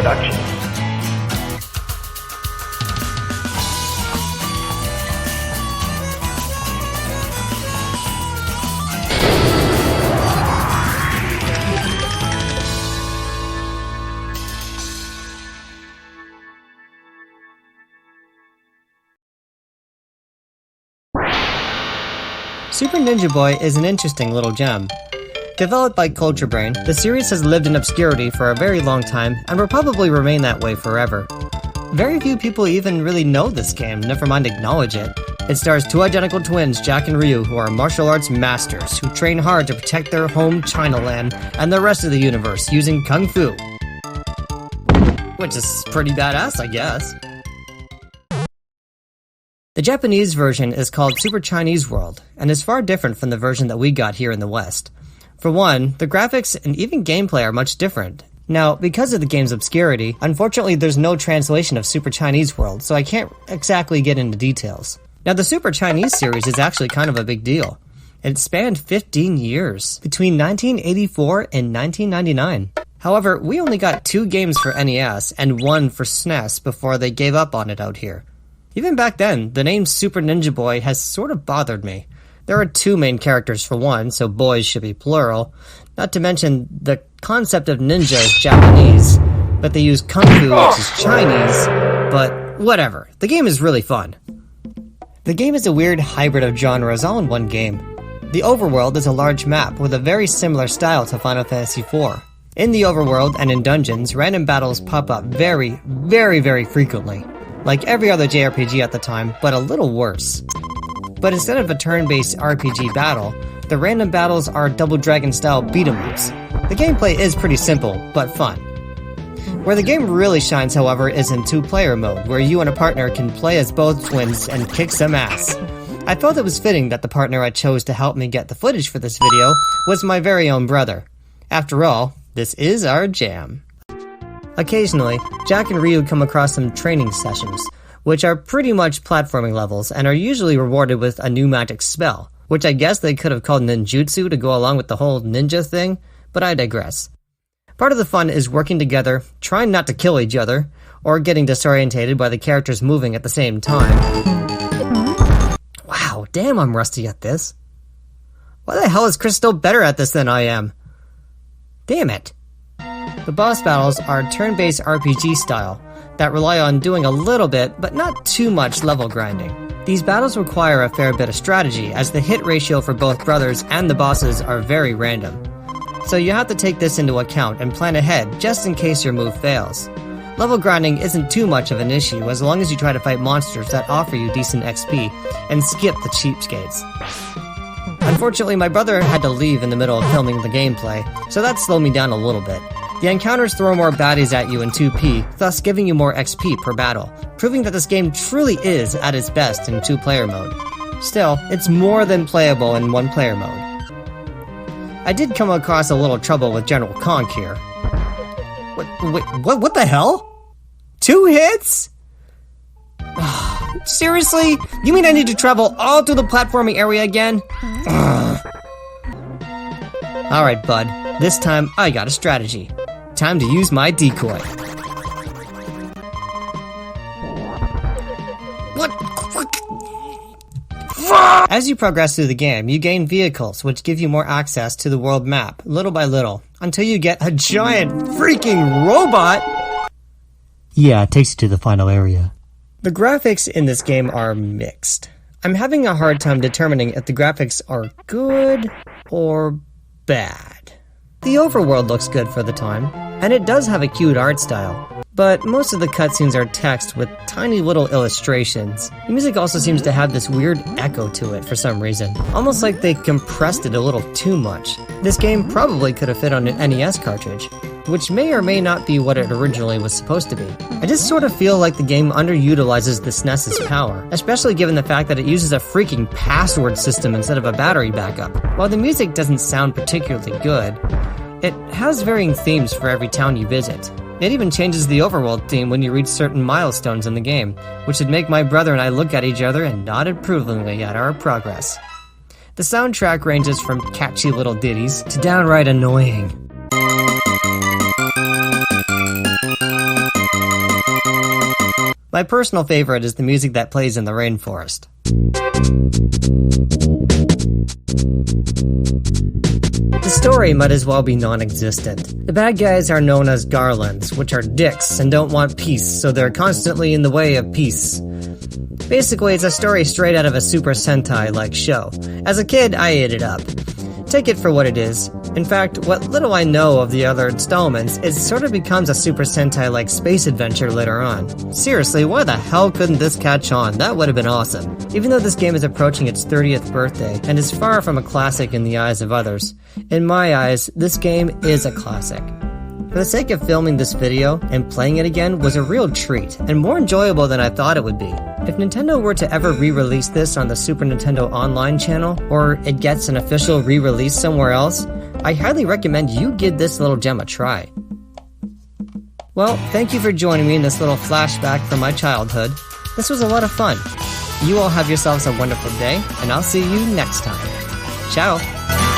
production. Super Ninja Boy is an interesting little gem. Developed by Culture Brain, the series has lived in obscurity for a very long time and will probably remain that way forever. Very few people even really know this game, never mind acknowledge it. It stars two identical twins, Jack and Ryu, who are martial arts masters who train hard to protect their home Chinaland and the rest of the universe using Kung Fu. Which is pretty badass, I guess. The Japanese version is called Super Chinese World, and is far different from the version that we got here in the West. For one, the graphics and even gameplay are much different. Now, because of the game's obscurity, unfortunately there's no translation of Super Chinese World, so I can't exactly get into details. Now, the Super Chinese series is actually kind of a big deal. It spanned 15 years, between 1984 and 1999. However, we only got 2 games for NES and 1 for SNES before they gave up on it out here. Even back then, the name Super Ninja Boy has sort of bothered me. There are 2 main characters for one, so boys should be plural. Not to mention, the concept of ninja is Japanese, but they use Kung Fu, which is Chinese, but whatever. The game is really fun. The game is a weird hybrid of genres all in one game. The overworld is a large map with a very similar style to Final Fantasy IV. In the overworld and in dungeons, random battles pop up very frequently. Like every other JRPG at the time, but a little worse. But instead of a turn-based RPG battle, the random battles are Double Dragon-style beat-em-ups. The gameplay is pretty simple, but fun. Where the game really shines, however, is in 2-player mode, where you and a partner can play as both twins and kick some ass. I felt it was fitting that the partner I chose to help me get the footage for this video was my very own brother. After all, this is our jam. Occasionally, Jack and Ryu come across some training sessions, which are pretty much platforming levels and are usually rewarded with a new magic spell, which I guess they could have called ninjutsu to go along with the whole ninja thing, but I digress. Part of the fun is working together, trying not to kill each other, or getting disorientated by the characters moving at the same time. Wow, damn, I'm rusty at this. Why the hell is Chris still better at this than I am? Damn it. The boss battles are turn-based RPG style that rely on doing a little bit, but not too much level grinding. These battles require a fair bit of strategy, as the hit ratio for both brothers and the bosses are very random. So you have to take this into account and plan ahead just in case your move fails. Level grinding isn't too much of an issue as long as you try to fight monsters that offer you decent XP and skip the cheapskates. Unfortunately, my brother had to leave in the middle of filming the gameplay, so that slowed me down a little bit. The encounters throw more baddies at you in 2P, thus giving you more XP per battle, proving that this game truly is at its best in 2-player mode. Still, it's more than playable in 1-player mode. I did come across a little trouble with General Conk here. What the hell? 2 hits? Seriously? You mean I need to travel all through the platforming area again? Alright, bud. This time, I got a strategy. Time to use my decoy. What? As you progress through the game, you gain vehicles, which give you more access to the world map, little by little, until you get a giant freaking robot! Yeah, it takes you to the final area. The graphics in this game are mixed. I'm having a hard time determining if the graphics are good or bad. The overworld looks good for the time, and it does have a cute art style, but most of the cutscenes are text with tiny little illustrations. The music also seems to have this weird echo to it for some reason, almost like they compressed it a little too much. This game probably could have fit on an NES cartridge, which may or may not be what it originally was supposed to be. I just sort of feel like the game underutilizes the SNES's power, especially given the fact that it uses a freaking password system instead of a battery backup. While the music doesn't sound particularly good, it has varying themes for every town you visit. It even changes the overworld theme when you reach certain milestones in the game, which would make my brother and I look at each other and nod approvingly at our progress. The soundtrack ranges from catchy little ditties to downright annoying. My personal favorite is the music that plays in the rainforest. The story might as well be non-existent. The bad guys are known as garlands, which are dicks and don't want peace, so they're constantly in the way of peace. Basically, it's a story straight out of a Super Sentai-like show. As a kid, I ate it up. Take it for what it is. In fact, what little I know of the other installments, it sort of becomes a Super Sentai-like space adventure later on. Seriously, why the hell couldn't this catch on? That would have been awesome. Even though this game is approaching its 30th birthday, and is far from a classic in the eyes of others, in my eyes, this game is a classic. For the sake of filming this video, and playing it again was a real treat, and more enjoyable than I thought it would be. If Nintendo were to ever re-release this on the Super Nintendo Online channel, or it gets an official re-release somewhere else, I highly recommend you give this little gem a try. Well, thank you for joining me in this little flashback from my childhood. This was a lot of fun. You all have yourselves a wonderful day, and I'll see you next time. Ciao!